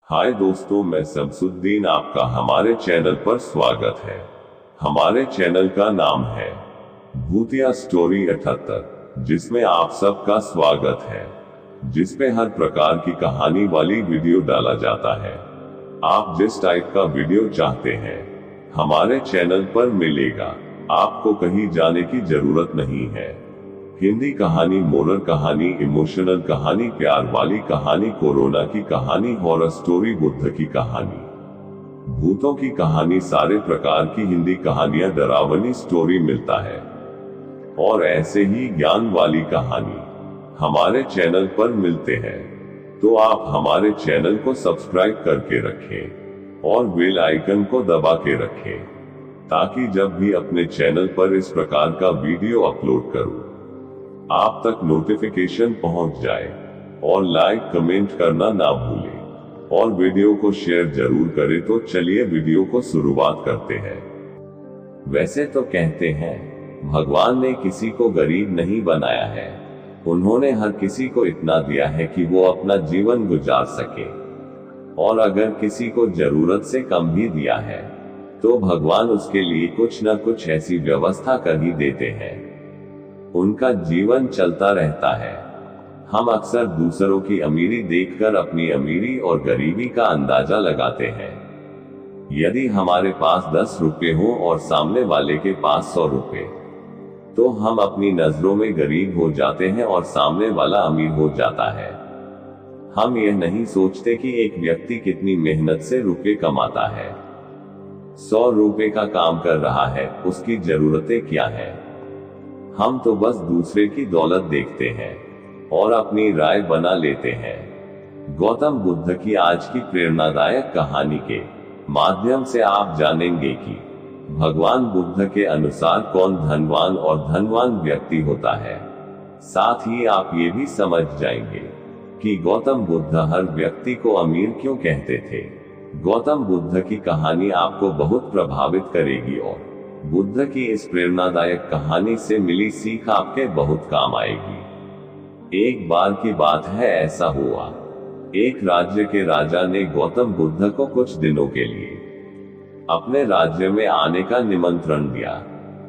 हाय दोस्तों, मैं शमसुद्दीन, आपका हमारे चैनल पर स्वागत है। हमारे चैनल का नाम है भूतिया स्टोरी 78, जिसमें आप सबका स्वागत है, जिसमें हर प्रकार की कहानी वाली वीडियो डाला जाता है। आप जिस टाइप का वीडियो चाहते हैं हमारे चैनल पर मिलेगा, आपको कहीं जाने की जरूरत नहीं है। हिंदी कहानी, मोरल कहानी, इमोशनल कहानी, प्यार वाली कहानी, कोरोना की कहानी, हॉरर स्टोरी, बुद्ध की कहानी, भूतों की कहानी, सारे प्रकार की हिंदी कहानियां, डरावनी स्टोरी मिलता है। और ऐसे ही ज्ञान वाली कहानी हमारे चैनल पर मिलते हैं। तो आप हमारे चैनल को सब्सक्राइब करके रखें और बेल आइकन को दबा के रखें, ताकि जब भी अपने चैनल पर इस प्रकार का वीडियो अपलोड करूं, आप तक नोटिफिकेशन पहुंच जाए। और लाइक कमेंट करना ना भूलें और वीडियो को शेयर जरूर करें। तो चलिए वीडियो को शुरुआत करते हैं। वैसे तो कहते हैं भगवान ने किसी को गरीब नहीं बनाया है, उन्होंने हर किसी को इतना दिया है कि वो अपना जीवन गुजार सके। और अगर किसी को जरूरत से कम भी दिया है तो भगवान उसके लिए कुछ न कुछ ऐसी व्यवस्था कर ही देते हैं, उनका जीवन चलता रहता है। हम अक्सर दूसरों की अमीरी देखकर अपनी अमीरी और गरीबी का अंदाजा लगाते हैं। यदि हमारे पास 10 रुपए हो और सामने वाले के पास 100 रुपए, तो हम अपनी नजरों में गरीब हो जाते हैं और सामने वाला अमीर हो जाता है। हम यह नहीं सोचते कि एक व्यक्ति कितनी मेहनत से रुपए कमाता है, 100 रुपए का काम कर रहा है, उसकी जरूरतें क्या है। हम तो बस दूसरे की दौलत देखते हैं और अपनी राय बना लेते हैं। गौतम बुद्ध की आज की प्रेरणादायक कहानी के माध्यम से आप जानेंगे कि भगवान बुद्ध के अनुसार कौन धनवान और धनवान व्यक्ति होता है। साथ ही आप ये भी समझ जाएंगे कि गौतम बुद्ध हर व्यक्ति को अमीर क्यों कहते थे। गौतम बुद्ध की कहानी आपको बहुत प्रभावित करेगी और बुद्ध की इस प्रेरणादायक कहानी से मिली सीख आपके बहुत काम आएगी। एक बार की बात है, ऐसा हुआ, एक राज्य के राजा ने गौतम बुद्ध को कुछ दिनों के लिए अपने राज्य में आने का निमंत्रण दिया।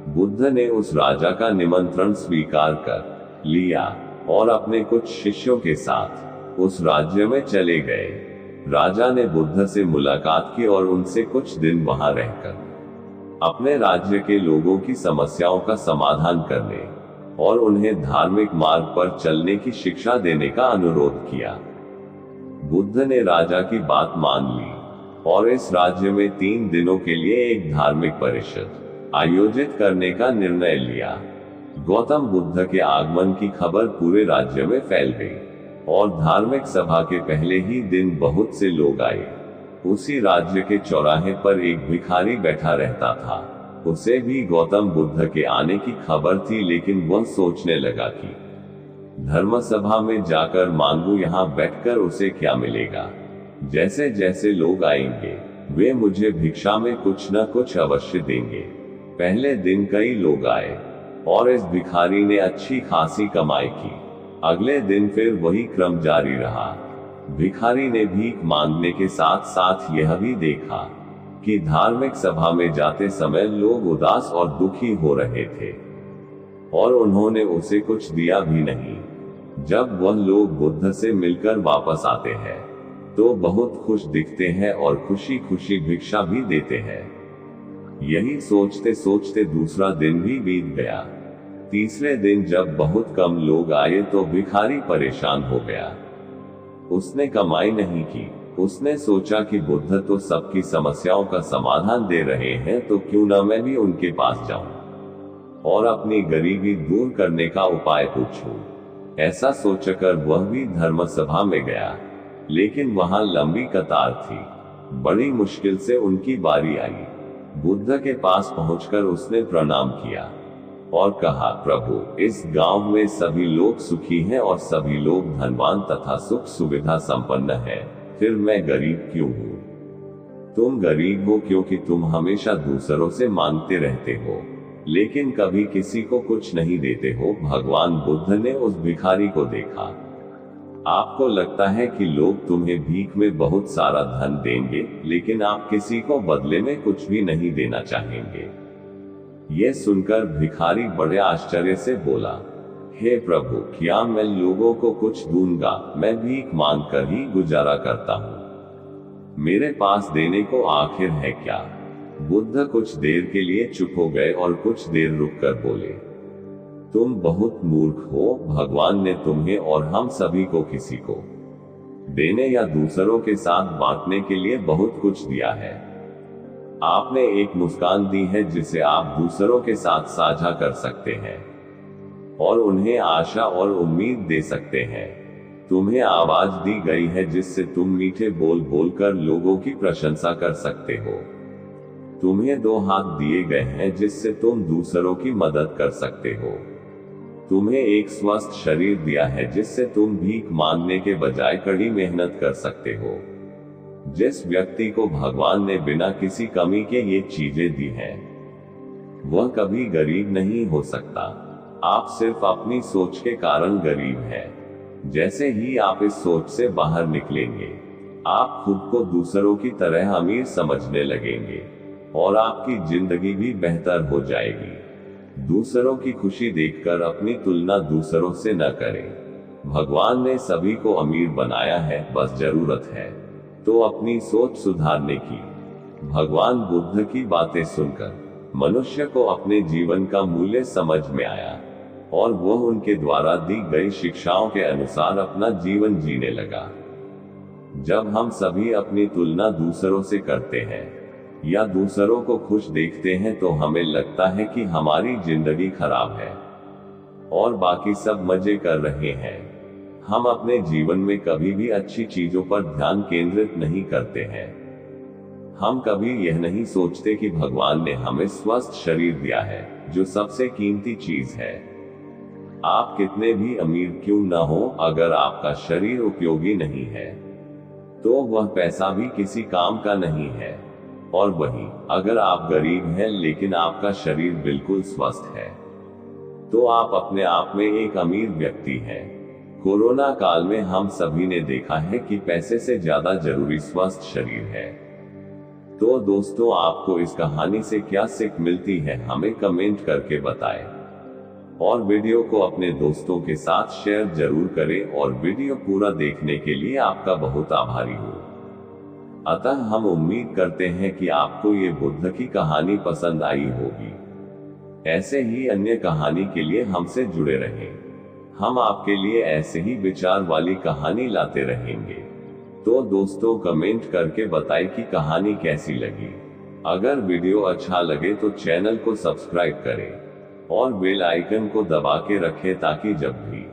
बुद्ध ने उस राजा का निमंत्रण स्वीकार कर लिया और अपने कुछ शिष्यों के साथ उस राज्य में चले गए। राजा ने बुद्ध से मुलाकात की और उनसे कुछ दिन वहां रहकर अपने राज्य के लोगों की समस्याओं का समाधान करने और उन्हें धार्मिक मार्ग पर चलने की शिक्षा देने का अनुरोध किया। बुद्ध ने राजा की बात मान ली और इस राज्य में 3 दिनों के लिए एक धार्मिक परिषद आयोजित करने का निर्णय लिया। गौतम बुद्ध के आगमन की खबर पूरे राज्य में फैल गई और धार्मिक सभा के पहले ही दिन बहुत से लोग आए। उसी राज्य के चौराहे पर एक भिखारी बैठा रहता था। उसे भी गौतम बुद्ध के आने की खबर थी, लेकिन वह सोचने लगा कि धर्म सभा में जाकर मांगू, यहाँ बैठकर उसे क्या मिलेगा। जैसे जैसे लोग आएंगे वे मुझे भिक्षा में कुछ न कुछ अवश्य देंगे। पहले दिन कई लोग आए और इस भिखारी ने अच्छी खासी कमाई की। अगले दिन फिर वही क्रम जारी रहा। भिखारी ने भीख मांगने के साथ साथ यह भी देखा कि धार्मिक सभा में जाते समय लोग उदास और दुखी हो रहे थे और उन्होंने उसे कुछ दिया भी नहीं। जब वह लोग बुद्ध से मिलकर वापस आते हैं तो बहुत खुश दिखते हैं और खुशी खुशी भिक्षा भी देते हैं। यही सोचते सोचते दूसरा दिन भी बीत गया। तीसरे दिन जब बहुत कम लोग आए तो भिखारी परेशान हो गया। उसने कमाई नहीं की। उसने सोचा कि बुद्ध तो सबकी समस्याओं का समाधान दे रहे हैं, तो क्यों न मैं भी उनके पास जाऊं और अपनी गरीबी दूर करने का उपाय पूछूं। ऐसा सोचकर वह भी धर्म सभा में गया, लेकिन वहां लंबी कतार थी। बड़ी मुश्किल से उनकी बारी आई। बुद्ध के पास पहुंचकर उसने प्रणाम किया और कहा, प्रभु, इस गांव में सभी लोग सुखी हैं और सभी लोग धनवान तथा सुख सुविधा संपन्न हैं, फिर मैं गरीब क्यों हूँ? तुम गरीब हो क्योंकि तुम हमेशा दूसरों से मांगते रहते हो, लेकिन कभी किसी को कुछ नहीं देते हो। भगवान बुद्ध ने उस भिखारी को देखा आपको लगता है कि लोग तुम्हें भीख में बहुत सारा धन देंगे, लेकिन आप किसी को बदले में कुछ भी नहीं देना चाहेंगे। यह सुनकर भिखारी बड़े आश्चर्य से बोला, हे प्रभु, क्या मैं लोगों को कुछ दूंगा? मैं भीख मांगकर ही गुजारा करता हूँ। मेरे पास देने को आखिर है क्या? बुद्ध कुछ देर के लिए चुप हो गए और कुछ देर रुककर बोले, तुम बहुत मूर्ख हो। भगवान ने तुम्हें और हम सभी को किसी को देने या दूसरों के साथ बांटने के लिए बहुत कुछ दिया है। आपने एक मुस्कान दी है जिसे आप दूसरों के साथ साझा कर सकते हैं और उन्हें आशा और उम्मीद दे सकते हैं। तुम्हें आवाज दी गई है जिससे तुम मीठे बोल बोलकर लोगों की प्रशंसा कर सकते हो। तुम्हें 2 हाथ दिए गए हैं जिससे तुम दूसरों की मदद कर सकते हो। तुम्हें एक स्वस्थ शरीर दिया है जिससे तुम भीख मांगने के बजाय कड़ी मेहनत कर सकते हो। जिस व्यक्ति को भगवान ने बिना किसी कमी के ये चीजें दी हैं, वह कभी गरीब नहीं हो सकता। आप सिर्फ अपनी सोच के कारण गरीब हैं। जैसे ही आप इस सोच से बाहर निकलेंगे, आप खुद को दूसरों की तरह अमीर समझने लगेंगे और आपकी जिंदगी भी बेहतर हो जाएगी। दूसरों की खुशी देखकर अपनी तुलना दूसरों से न करें। भगवान ने सभी को अमीर बनाया है, बस जरूरत है तो अपनी सोच सुधारने की। भगवान बुद्ध की बातें सुनकर मनुष्य को अपने जीवन का मूल्य समझ में आया और वह उनके द्वारा दी गई शिक्षाओं के अनुसार अपना जीवन जीने लगा। जब हम सभी अपनी तुलना दूसरों से करते हैं या दूसरों को खुश देखते हैं तो हमें लगता है कि हमारी जिंदगी खराब है और बाकी सब मजे कर रहे हैं। हम अपने जीवन में कभी भी अच्छी चीजों पर ध्यान केंद्रित नहीं करते हैं। हम कभी यह नहीं सोचते कि भगवान ने हमें स्वस्थ शरीर दिया है, जो सबसे कीमती चीज है। आप कितने भी अमीर क्यों न हो, अगर आपका शरीर उपयोगी नहीं है तो वह पैसा भी किसी काम का नहीं है। और वहीं अगर आप गरीब हैं लेकिन आपका शरीर बिल्कुल स्वस्थ है, तो आप अपने आप में एक अमीर व्यक्ति हैं। कोरोना काल में हम सभी ने देखा है कि पैसे से ज्यादा जरूरी स्वस्थ शरीर है। तो दोस्तों, आपको इस कहानी से क्या सीख मिलती है, हमें कमेंट करके बताएं और वीडियो को अपने दोस्तों के साथ शेयर जरूर करें। और वीडियो पूरा देखने के लिए आपका बहुत आभारी हूँ। अतः हम उम्मीद करते हैं कि आपको ये बुद्ध की कहानी पसंद आई होगी। ऐसे ही अन्य कहानी के लिए हमसे जुड़े रहें। हम आपके लिए ऐसे ही विचार वाली कहानी लाते रहेंगे। तो दोस्तों, कमेंट करके बताएं कि कहानी कैसी लगी। अगर वीडियो अच्छा लगे तो चैनल को सब्सक्राइब करें और बेल आइकन को दबा के रखें ताकि जब भी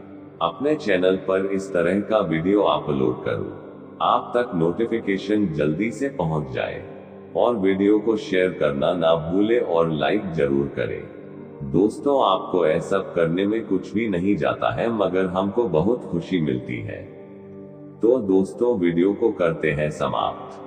अपने चैनल पर इस तरह का वीडियो अपलोड करूं, आप तक नोटिफिकेशन जल्दी से पहुंच जाए। और वीडियो को शेयर करना ना भूले और लाइक जरूर करें। दोस्तों, आपको ऐसा करने में कुछ भी नहीं जाता है, मगर हमको बहुत खुशी मिलती है। तो दोस्तों, वीडियो को करते हैं समाप्त।